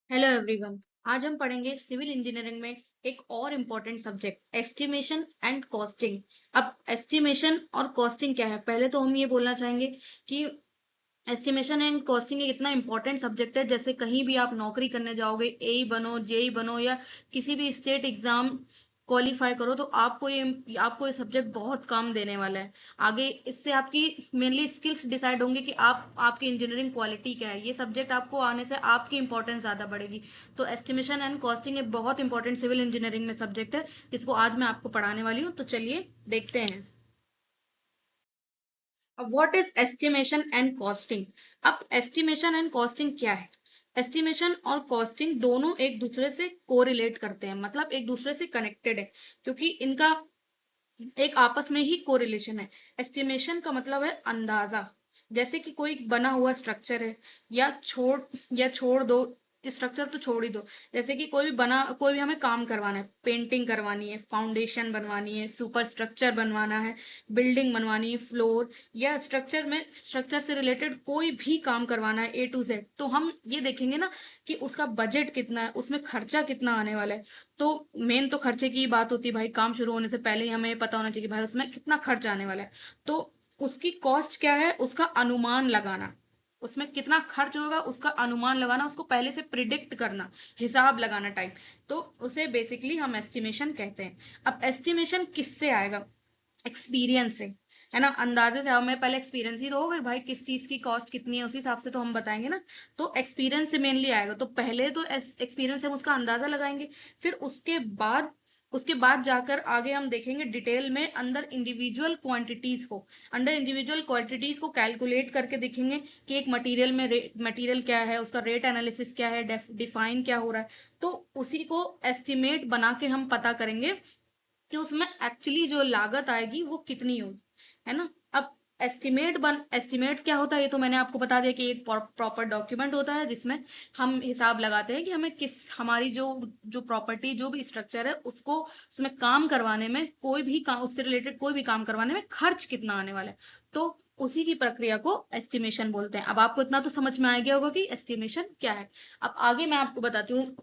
Hello everyone. आज हम पढ़ेंगे सिविल इंजीनियरिंग में एक और important subject estimation and costing. अब एस्टिमेशन और कॉस्टिंग क्या है, पहले तो हम ये बोलना चाहेंगे कि एस्टिमेशन एंड कॉस्टिंग एक इतना इंपॉर्टेंट सब्जेक्ट है। जैसे कहीं भी आप नौकरी करने जाओगे, एई बनो, जेई बनो या किसी भी स्टेट एग्जाम क्वालिफाई करो, तो आपको ये सब्जेक्ट बहुत काम देने वाला है आगे। इससे आपकी मेनली स्किल्स डिसाइड होंगे कि आपकी इंजीनियरिंग क्वालिटी क्या है। ये सब्जेक्ट आपको आने से आपकी इंपॉर्टेंस ज्यादा बढ़ेगी। तो एस्टिमेशन एंड कॉस्टिंग एक बहुत इंपॉर्टेंट सिविल इंजीनियरिंग में सब्जेक्ट है, जिसको आज मैं आपको पढ़ाने वाली हूँ। तो चलिए देखते हैं। अब what is estimation and costing. अब एस्टिमेशन एंड कॉस्टिंग क्या है। एस्टिमेशन और कॉस्टिंग दोनों एक दूसरे से कोरिलेट करते हैं, मतलब एक दूसरे से कनेक्टेड है, क्योंकि इनका एक आपस में ही कोरिलेशन है। एस्टिमेशन का मतलब है अंदाजा। जैसे कि कोई बना हुआ स्ट्रक्चर है, या छोड़ दो, स्ट्रक्चर तो छोड़ ही दो। जैसे कि कोई भी हमें काम करवाना है, पेंटिंग करवानी है, फाउंडेशन बनवानी है, सुपर स्ट्रक्चर बनवाना है, बिल्डिंग बनवानी है, फ्लोर या स्ट्रक्चर से रिलेटेड कोई भी काम करवाना है A to Z, तो हम ये देखेंगे ना कि उसका बजट कितना है, उसमें खर्चा कितना आने वाला है। तो मेन तो खर्चे की बात होती है भाई। काम शुरू होने से पहले ही हमें ये पता होना चाहिए कि भाई उसमें कितना खर्च आने वाला है। तो उसकी कॉस्ट क्या है, उसका अनुमान लगाना। उसमें कितना खर्च होगा उसका अनुमान लगाना, उसको पहले से प्रिडिक्ट करना, हिसाब लगाना टाइप। तो उसे बेसिकली हम एस्टिमेशन कहते हैं। अब एस्टिमेशन किससे आएगा? एक्सपीरियंस से, है ना। अंदाजे से हमें पहले एक्सपीरियंस ही तो होगा भाई, किस चीज की कॉस्ट कितनी है, उसी हिसाब से तो हम बताएंगे ना। तो एक्सपीरियंस से मेनली आएगा। तो पहले तो एक्सपीरियंस से हम उसका अंदाजा लगाएंगे। फिर उसके बाद जाकर आगे हम देखेंगे डिटेल में अंडर इंडिविजुअल क्वांटिटीज को कैलकुलेट करके देखेंगे कि एक मटेरियल क्या है, उसका रेट एनालिसिस क्या है, डिफाइन क्या हो रहा है। तो उसी को एस्टिमेट बना के हम पता करेंगे कि उसमें एक्चुअली जो लागत आएगी वो कितनी होगी, है ना। अब एस्टिमेट क्या होता है, ये तो मैंने आपको बता दिया कि एक प्रॉपर डॉक्यूमेंट होता है जिसमें हम हिसाब लगाते हैं कि हमें हमारी जो जो प्रॉपर्टी, जो भी स्ट्रक्चर है, उसको उसमें काम करवाने में, कोई भी काम उससे रिलेटेड कोई भी काम करवाने में खर्च कितना आने वाला है। तो उसी की प्रक्रिया को एस्टिमेशन बोलते हैं। अब आपको इतना तो समझ में आ गया होगा कि एस्टिमेशन क्या है। अब आगे मैं आपको बताती हूँ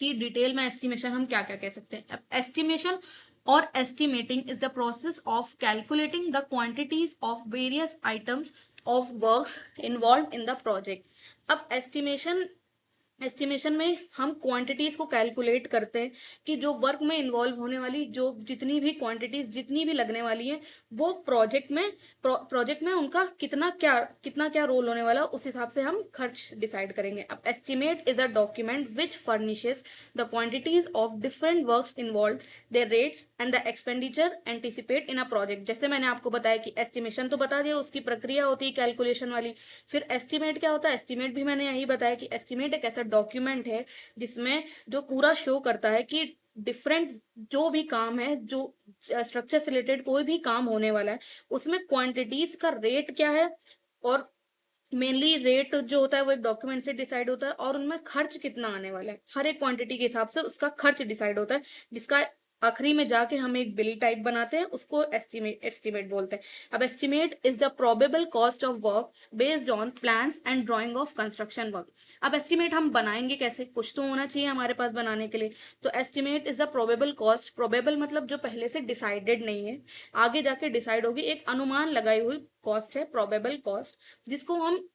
कि डिटेल में एस्टिमेशन हम क्या क्या कह सकते हैं। एस्टिमेशन और estimating is the process of calculating the quantities of various items of works involved in the project। अब एस्टिमेशन में हम क्वांटिटीज को कैलकुलेट करते हैं कि जो वर्क में इन्वॉल्व होने वाली जो जितनी भी लगने वाली है, वो प्रोजेक्ट में उनका कितना क्या रोल होने वाला है, उस हिसाब से हम खर्च डिसाइड करेंगे। अब estimate is a document which furnishes the quantities of different works involve, their rates and the expenditure anticipate in a project। जैसे मैंने आपको बताया कि एस्टिमेशन तो बता दिया, उसकी प्रक्रिया होती है कैलकुलेशन वाली। फिर एस्टिमेट क्या होता है? एस्टिमेट भी मैंने यही बताया कि एस्टिमेट एक ऐसा डॉक्यूमेंट है जिसमें जो पूरा शो करता है कि डिफरेंट जो भी काम है, जो स्ट्रक्चर से रिलेटेड कोई भी काम होने वाला है, उसमें क्वांटिटीज का रेट क्या है। और मेनली रेट जो होता है वो एक डॉक्यूमेंट से डिसाइड होता है, और उनमें खर्च कितना आने वाला है, हर एक क्वांटिटी के हिसाब से उसका खर्च डिसाइड होता है, जिसका आखिरी में जाके हम एक बिल टाइप बनाते हैं, उसको एस्टिमेट बोलते हैं। अब estimate is the probable cost of work based on plans and drying of construction work. अब एस्टिमेट हम बनाएंगे कैसे, कुछ तो होना चाहिए हमारे पास बनाने के लिए। तो estimate is the probable cost, probable मतलब जो पहले से डिसाइडेड नहीं है, आगे जाके डिसाइड होगी, एक अनुमान लगाई हुई कॉस्ट है प्रोबेबल कॉस्ट, जिसको हम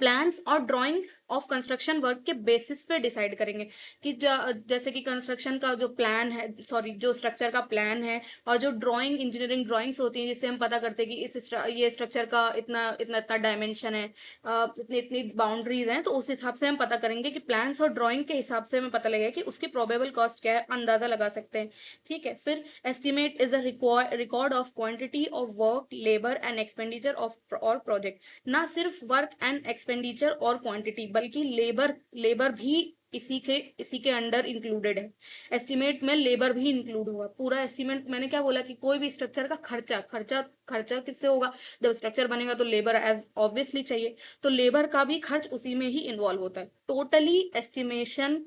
प्लान्स और ड्राइंग ऑफ कंस्ट्रक्शन वर्क के बेसिस पे डिसाइड करेंगे कि जैसे कि कंस्ट्रक्शन का जो प्लान है, सॉरी जो स्ट्रक्चर का प्लान है, और जो ड्राइंग इंजीनियरिंग ड्राइंग्स होती हैं जिससे हम पता करते हैं कि ये स्ट्रक्चर का इतना इतना इतना डायमेंशन है, इतनी इतनी बाउंड्रीज हैं, तो उस हिसाब से हम पता करेंगे कि प्लान्स और ड्राइंग के हिसाब से हमें पता लगेगा कि उसकी प्रोबेबल कॉस्ट क्या है, अंदाजा लगा सकते हैं। ठीक है। फिर estimate is a record of quantity of work, labour and expenditure of और प्रोजेक्ट। ना सिर्फ वर्क एंड एक्सपेंडिचर और क्वांटिटी, बल्कि लेबर भी इसी के अंडर इंक्लूडेड है। एस्टिमेट में लेबर भी इंक्लूड हुआ। पूरा एस्टिमेट, मैंने क्या बोला कि कोई भी स्ट्रक्चर का खर्चा किससे होगा? जब स्ट्रक्चर बनेगा तो लेबर एज ऑब्वियसली चाहिए, तो लेबर का भी खर्च उसी में ही इन्वॉल्व होता है। टोटली एस्टिमेशन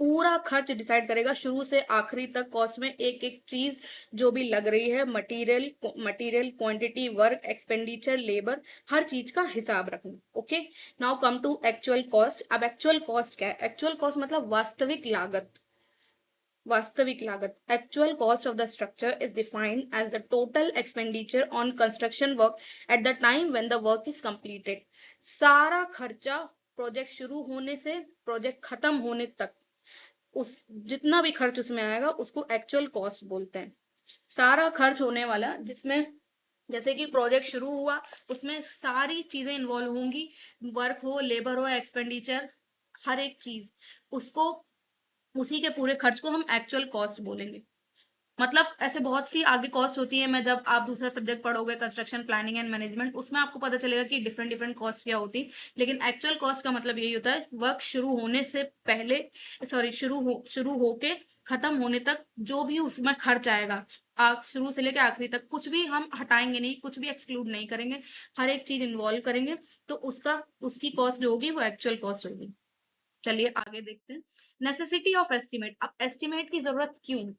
पूरा खर्च डिसाइड करेगा शुरू से आखिरी तक, कॉस्ट में एक एक चीज जो भी लग रही है, material quantity, work expenditure, labour, हर चीज का हिसाब रखना। Okay, now come to actual cost. अब एक्चुअल कॉस्ट क्या है? एक्चुअल कॉस्ट मतलब वास्तविक लागत। वास्तविक लागत, actual cost of the structure is defined as the total expenditure on construction work at the time when the work is completed। सारा खर्चा प्रोजेक्ट शुरू होने से प्रोजेक्ट खत्म होने तक, उस जितना भी खर्च उसमें आएगा उसको एक्चुअल कॉस्ट बोलते हैं। सारा खर्च होने वाला, जिसमें जैसे कि प्रोजेक्ट शुरू हुआ उसमें सारी चीजें इन्वॉल्व होंगी, वर्क हो, लेबर हो, एक्सपेंडिचर, हर एक चीज, उसको उसी के पूरे खर्च को हम एक्चुअल कॉस्ट बोलेंगे। मतलब ऐसे बहुत सी आगे कॉस्ट होती है, मैं जब आप दूसरा सब्जेक्ट पढ़ोगे कंस्ट्रक्शन प्लानिंग एंड मैनेजमेंट, उसमें आपको पता चलेगा कि डिफरेंट डिफरेंट कॉस्ट क्या होती है। लेकिन एक्चुअल कॉस्ट का मतलब यही होता है वर्क शुरू होने से पहले, सॉरी शुरू होके खत्म होने तक जो भी उसमें खर्च आएगा, शुरू से लेकर आखिरी तक, कुछ भी हम हटाएंगे नहीं, कुछ भी एक्सक्लूड नहीं करेंगे, हर एक चीज इन्वॉल्व करेंगे, तो उसकी कॉस्ट जो होगी वो एक्चुअल कॉस्ट होगी। चलिए आगे देखते हैं। Necessity of estimate. अब एस्टिमेट की जरूरत क्यों?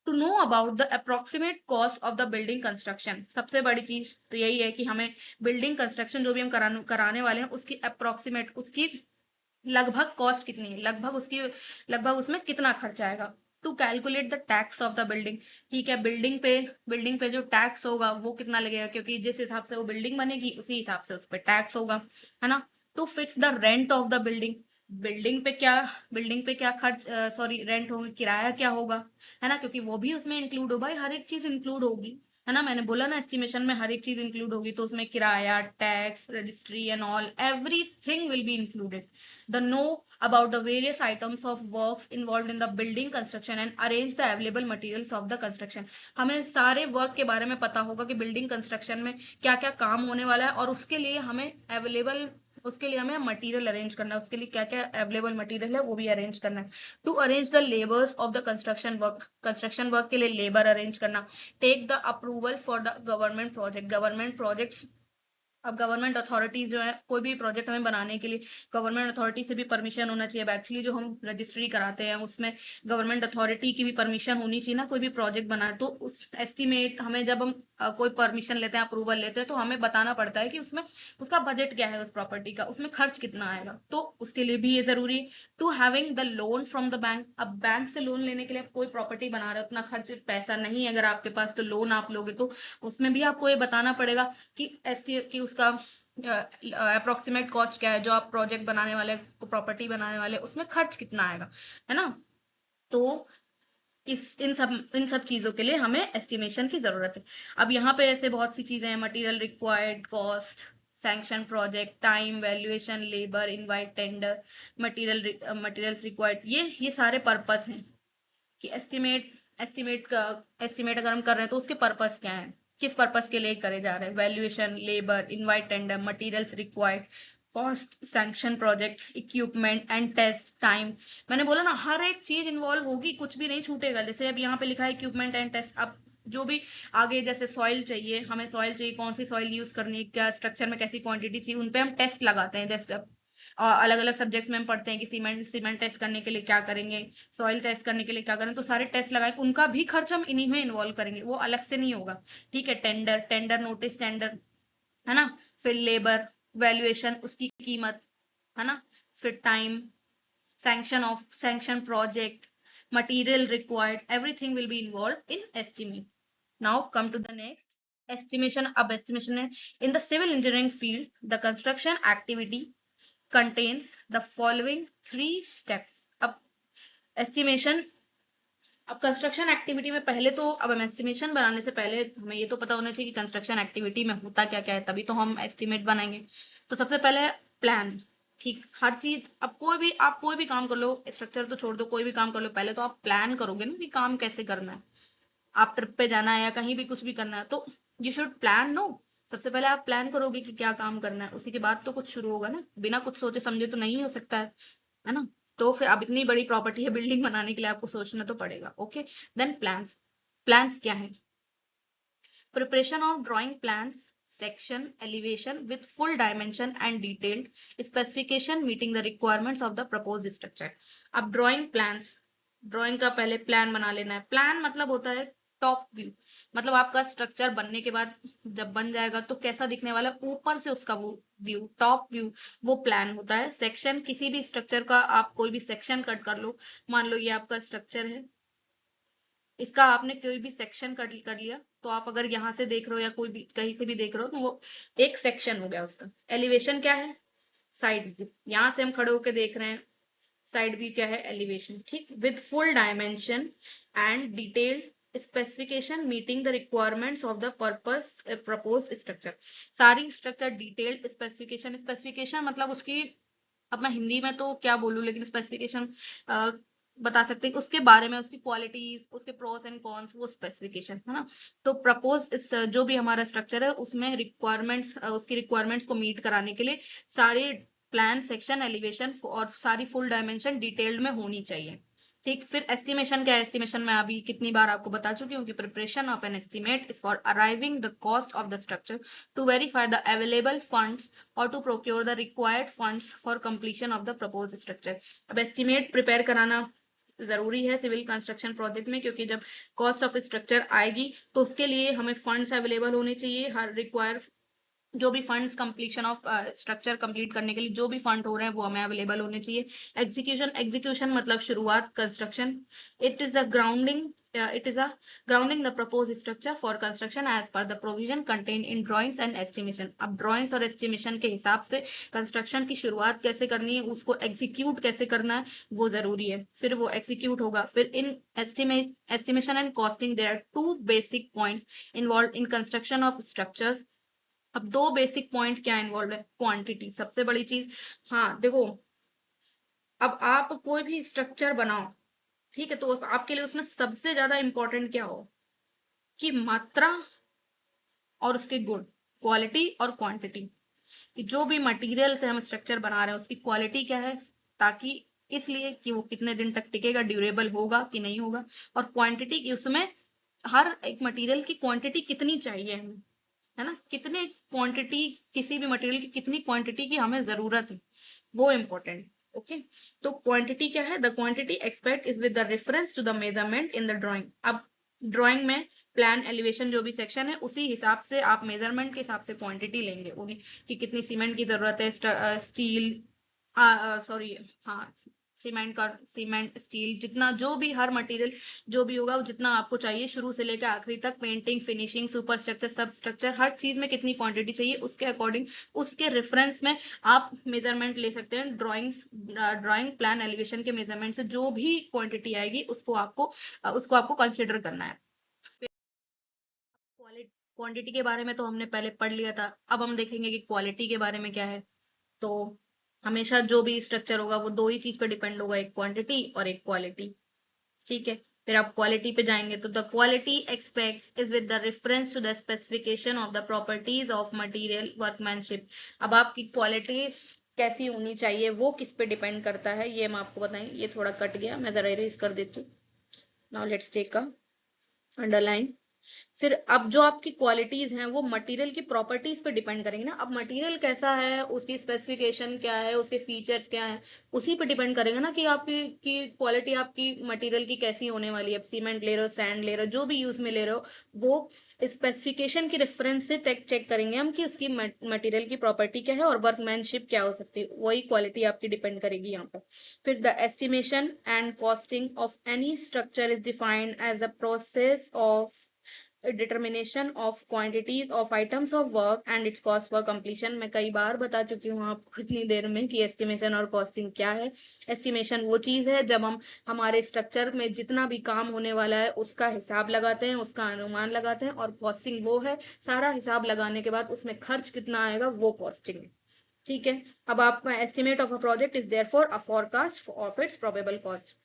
To know about the approximate cost of the building construction. सबसे बड़ी चीज तो यही है कि हमें बिल्डिंग कंस्ट्रक्शन जो भी हम कराने वाले हैं उसकी अप्रोक्सीमेट, उसकी लगभग कॉस्ट कितनी है, लगभग उसमें कितना खर्च आएगा। To calculate the tax of the building. ठीक है, बिल्डिंग पे जो टैक्स होगा वो कितना लगेगा, क्योंकि जिस हिसाब से वो बिल्डिंग बनेगी उसी हिसाब से उस पर टैक्स होगा, है ना। To fix the rent of the building. Building पे क्या बिल्डिंग पे क्या खर्च, सॉरी रेंट होगा, किराया क्या होगा, है ना, क्योंकि वो भी उसमें इंक्लूड होगा, हर एक चीज इंक्लूड होगी, है ना। मैंने बोला ना एस्टिमेशन में हर एक चीज इंक्लूड होगी, तो उसमें किराया, tax, registry and all everything will be included. The know about the various items of works involved in the building construction and arrange the available materials of the construction। हमें सारे work के बारे में पता होगा कि बिल्डिंग कंस्ट्रक्शन में क्या क्या काम होने वाला है, और उसके लिए हमें मटेरियल अरेंज करना है, उसके लिए क्या क्या अवेलेबल मटेरियल है वो भी अरेंज करना है। To arrange the labours of the construction work के लिए लेबर अरेंज करना। Take the approval for the government project. अब गवर्नमेंट अथॉरिटीज जो है, कोई भी प्रोजेक्ट हमें बनाने के लिए गवर्नमेंट अथॉरिटी से भी परमिशन होना चाहिए। एक्चुअली जो हम रजिस्ट्री कराते हैं उसमें गवर्नमेंट अथॉरिटी की भी परमिशन होनी चाहिए ना, कोई भी प्रोजेक्ट बनाए तो उस एस्टिमेट हमें जब हम कोई परमिशन लेते हैं, अप्रूवल लेते हैं, तो हमें बताना पड़ता है कि उसमें उसका बजट क्या है, उस प्रॉपर्टी का, उसमें खर्च कितना आएगा, तो उसके लिए भी ये जरूरी है। To having the loan from the bank. अब बैंक से लोन लेने के लिए आप कोई प्रॉपर्टी बना रहे हो, उतना खर्च पैसा नहीं है अगर आपके पास, तो लोन आप लोगे तो उसमें भी आपको ये बताना पड़ेगा कि उसका अप्रोक्सीमेट कॉस्ट क्या है, जो आप प्रोजेक्ट बनाने वाले, प्रॉपर्टी बनाने वाले, उसमें खर्च कितना आएगा, है ना। तो इन सब चीजों के लिए हमें एस्टिमेशन की जरूरत है। अब यहाँ पे ऐसे बहुत सी चीजें हैं, material required, cost, sanction project, time, valuation, labour, invite tender, materials required, ये सारे पर्पस हैं कि एस्टिमेट अगर हम कर रहे हैं तो उसके पर्पस क्या है, किस पर्पस के लिए करे जा रहे हैं। Valuation, labour, invite tender, materials required, cost, sanction project, equipment and test, time. मैंने बोला ना हर एक चीज इन्वॉल्व होगी, कुछ भी नहीं छूटेगा। जैसे अब यहाँ पे लिखा है इक्विपमेंट एंड टेस्ट। अब जो भी आगे जैसे सॉइल चाहिए, हमें सॉइल चाहिए, कौन सी सॉइल यूज करनी है, क्या स्ट्रक्चर में कैसी क्वांटिटी चाहिए, उनपे हम टेस्ट लगाते हैं। जैसे अलग अलग सब्जेक्ट्स में हम पढ़ते हैं कि सीमेंट टेस्ट करने के लिए क्या करेंगे, सॉइल टेस्ट करने के लिए क्या करें, तो सारे टेस्ट लगाए, उनका भी खर्च हम इन्हीं में इन्वॉल्व करेंगे, वो अलग से नहीं होगा। ठीक है, टेंडर नोटिस, टेंडर, है ना। फिर लेबर, वैल्यूएशन, उसकी कीमत, है ना। फिर time, sanction project, material required, everything will be involved in estimate। now come to the next estimation। अब estimation है in the civil engineering field, the construction activity contains the following three steps। अब estimation, अब construction activity में पहले तो, अब हम estimation बनाने से पहले हमें ये तो पता होना चाहिए कि कंस्ट्रक्शन एक्टिविटी में होता क्या क्या है, तभी तो हम एस्टिमेट बनाएंगे। तो सबसे पहले प्लान। ठीक, हर चीज, अब आप कोई भी काम कर लो, स्ट्रक्चर तो छोड़ दो, कोई भी काम कर लो, पहले तो आप प्लान करोगे ना कि काम कैसे करना है। आप ट्रिप पे जाना है या कहीं भी कुछ भी करना है तो यू शुड प्लान, नो। सबसे पहले आप प्लान करोगे कि क्या काम करना है, उसी के बाद तो कुछ शुरू होगा ना, बिना कुछ सोचे समझे तो नहीं हो सकता है ना। तो फिर अब इतनी बड़ी प्रॉपर्टी है, बिल्डिंग बनाने के लिए आपको सोचना तो पड़ेगा। Okay, then plans. प्लान्स क्या है? Preparation of drawing plans, section, elevation with full dimension and detailed specification meeting the requirements of the proposed structure. अब ड्राइंग प्लान्स, ड्राइंग का पहले प्लान बना लेना है। प्लान मतलब होता है टॉप व्यू, मतलब आपका स्ट्रक्चर बनने के बाद जब बन जाएगा तो कैसा दिखने वाला है, ऊपर से उसका वो व्यू, टॉप व्यू, वो प्लान होता है। सेक्शन, किसी भी स्ट्रक्चर का आप कोई भी सेक्शन कट कर लो, मान लो ये आपका स्ट्रक्चर है, इसका आपने कोई भी सेक्शन कट कर लिया, तो आप अगर यहाँ से देख रहे हो या कोई भी कहीं से भी देख रहे हो तो वो एक सेक्शन हो गया उसका। एलिवेशन क्या है, साइड व्यू, यहाँ से हम खड़े होकर देख रहे हैं, साइड व्यू क्या है, एलिवेशन, ठीक। With full dimension and detailed specification meeting the requirements of the purpose proposed structure. सारी स्ट्रक्चर डिटेल्ड स्पेसिफिकेशन, स्पेसिफिकेशन मतलब उसकी, अब मैं हिंदी में तो क्या बोलूं, लेकिन स्पेसिफिकेशन बता सकते हैं उसके बारे में, उसकी क्वालिटीज, उसके प्रोस एंड कॉन्स, वो स्पेसिफिकेशन है ना। तो प्रपोज जो भी हमारा स्ट्रक्चर है उसमें रिक्वायरमेंट्स, उसकी रिक्वायरमेंट्स को मीट कराने के लिए सारे प्लान, सेक्शन, एलिवेशन और सारी फुल डायमेंशन डिटेल्ड में होनी चाहिए, ठीक। फिर एस्टिमेशन क्या है, एस्टिमेशन मैं अभी कितनी बार आपको बता चुकी हूँ कि preparation of an estimate is for arriving the cost of the structure to verify the available funds और to procure the required funds for completion of the propose structure. अब एस्टिमेट प्रिपेयर कराना जरूरी है सिविल कंस्ट्रक्शन प्रोजेक्ट में, क्योंकि जब cost of structure आएगी तो उसके लिए हमें फंड्स अवेलेबल होने चाहिए। हर रिक्वायर जो भी funds completion of structure complete करने के लिए जो भी फंड हो रहे हैं वो हमें अवेलेबल होने चाहिए। एग्जीक्यूशन, एग्जीक्यूशन मतलब शुरुआत, construction. It is a grounding, it is a grounding the proposed structure for construction as per the provision contained in drawings and estimation। अब drawings और estimation के हिसाब से construction की शुरुआत कैसे करनी है, उसको execute कैसे करना है, वो जरूरी है। फिर वो execute होगा। फिर in estimation and costing there are two basic points involved in construction of structures। अब दो बेसिक पॉइंट क्या इन्वॉल्व है, क्वांटिटी सबसे बड़ी चीज। हाँ देखो, अब आप कोई भी स्ट्रक्चर बनाओ, ठीक है, तो आपके लिए उसमें सबसे ज्यादा इंपॉर्टेंट क्या हो कि मात्रा और उसके गुण, क्वालिटी और क्वांटिटी। कि जो भी मटेरियल से हम स्ट्रक्चर बना रहे हैं उसकी क्वालिटी क्या है, ताकि इसलिए कि वो कितने दिन तक टिकेगा, ड्यूरेबल होगा कि नहीं होगा, और क्वांटिटी की उसमें हर एक मटेरियल की क्वांटिटी कितनी चाहिए हमें, है ना, कितने क्वांटिटी, किसी भी मटेरियल की कितनी क्वांटिटी की हमें जरूरत है, वो इम्पोर्टेंट। ओके, तो क्वांटिटी क्या है, the quantity expect is with the reference to the measurement in the drawing. अब ड्राइंग में प्लान, एलिवेशन जो भी सेक्शन है उसी हिसाब से आप मेजरमेंट के हिसाब से क्वांटिटी लेंगे उन्हें, कि कितनी सीमेंट की जरूरत है, स्टील, सॉरी, हाँ, सीमेंट का, सीमेंट, स्टील, जितना जो भी हर मटेरियल जो भी होगा वो जितना आपको चाहिए शुरू से लेकर आखिरी तक, पेंटिंग, फिनिशिंग, सुपर स्ट्रक्चर, सब स्ट्रक्चर, हर चीज में कितनी क्वांटिटी चाहिए उसके अकॉर्डिंग, उसके रेफरेंस में आप मेजरमेंट ले सकते हैं। ड्राइंग, प्लान, एलिवेशन के मेजरमेंट से जो भी क्वांटिटी आएगी उसको आपको कंसिडर करना है। क्वांटिटी के बारे में तो हमने पहले पढ़ लिया था, अब हम देखेंगे कि क्वालिटी के बारे में क्या है। तो हमेशा जो भी स्ट्रक्चर होगा वो दो ही चीज पर डिपेंड होगा, एक क्वांटिटी और एक क्वालिटी, ठीक है। फिर आप क्वालिटी पे जाएंगे तो the quality expects is with the reference to the specification of the properties of material, workmanship. अब आपकी क्वालिटीज कैसी होनी चाहिए वो किस पे डिपेंड करता है, ये हम आपको बताएंगे। ये थोड़ा कट गया, मैं जरा इरेज कर देती हूँ। Now let's take a underline. फिर अब जो आपकी क्वालिटीज हैं वो मटेरियल की प्रॉपर्टीज पे डिपेंड करेंगे ना। अब मटेरियल कैसा है, उसकी स्पेसिफिकेशन क्या है, उसके फीचर्स क्या है, उसी पे डिपेंड करेगा ना कि आपकी की क्वालिटी आपकी मटेरियल की कैसी होने वाली है। अब सीमेंट ले रहे हो, सैंड ले रहे हो, जो भी यूज में ले रहे हो, वो स्पेसिफिकेशन की रेफरेंस से चेक करेंगे हम कि उसकी मटेरियल की प्रॉपर्टी क्या है और वर्कमैनशिप क्या हो सकती है, वही क्वालिटी आपकी डिपेंड करेगी यहाँ पर। फिर the estimation and costing of any structure is defined as a process of determination of quantities of items of work and its cost for completion। मैं कई बार बता चुकी हूँ आपको इतनी देर में कि एस्टिमेशन और कॉस्टिंग क्या है। एस्टिमेशन वो चीज है जब हम हमारे स्ट्रक्चर में जितना भी काम होने वाला है उसका हिसाब लगाते हैं, उसका अनुमान लगाते हैं, और कॉस्टिंग वो है सारा हिसाब लगाने के बाद उसमें खर्च कितना आएगा, वो कॉस्टिंग है, ठीक है। अब आप estimate of a project is therefore a forecast of its probable cost.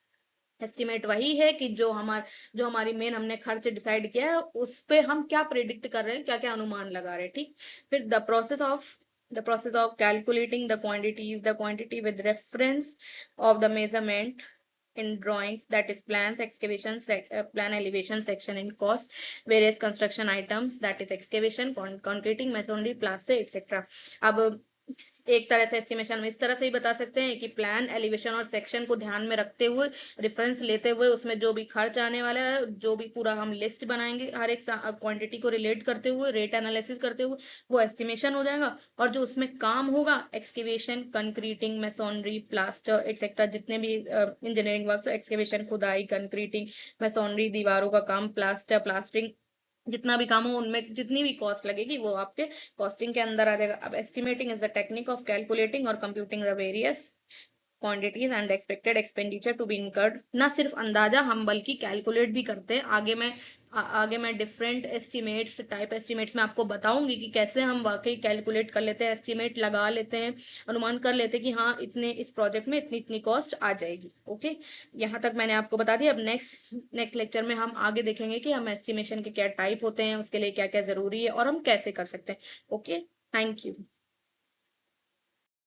Estimate वही है कि जो हमारी मेन हमने खर्च डिसाइड किया है उस पे हम क्या प्रेडिक्ट कर रहे हैं, क्या क्या अनुमान लगा रहे हैं, ठीक। फिर the process of calculating the quantity with reference of the measurement in drawings, that is plans, excavation, plan elevation section in cost, various construction items, that is excavation, concreting, masonry, plaster, etc. अब एक तरह से estimation हम इस तरह से ही बता सकते हैं कि प्लान, एलिवेशन और सेक्शन को ध्यान में रखते हुए, रेफरेंस लेते हुए, उसमें जो भी खर्च आने वाला है, जो भी पूरा हम लिस्ट बनाएंगे हर एक क्वांटिटी को रिलेट करते हुए, रेट एनालिसिस करते हुए, वो एस्टिमेशन हो जाएगा। और जो उसमें काम होगा, excavation, concreting, masonry, plaster etcetera, जितने भी इंजीनियरिंग वर्क, एक्सकेवेशन, खुदाई, कंक्रीटिंग, मैसोनरी, दीवारों का काम, प्लास्टर, प्लास्टरिंग, जितना भी काम हो उनमें जितनी भी कॉस्ट लगेगी वो आपके कॉस्टिंग के अंदर आ जाएगा। अब estimating is the technique of calculating और computing the various quantities and expected expenditure to be incurred. ना सिर्फ अंदाजा, हम बल्कि कैलकुलेट भी करते हैं। आगे मैं डिफरेंट एस्टिमेट्स, टाइप एस्टिमेट्स में आपको बताऊंगी कि कैसे हम वाकई कैलकुलेट कर लेते हैं, एस्टिमेट लगा लेते हैं, अनुमान कर लेते हैं कि हाँ इतने इस प्रोजेक्ट में इतनी इतनी कॉस्ट आ जाएगी। ओके, यहाँ तक मैंने आपको बता दिया। अब नेक्स्ट लेक्चर में हम आगे देखेंगे कि हम एस्टिमेशन के क्या टाइप होते हैं, उसके लिए क्या क्या जरूरी है और हम कैसे कर सकते हैं। Okay, thank you.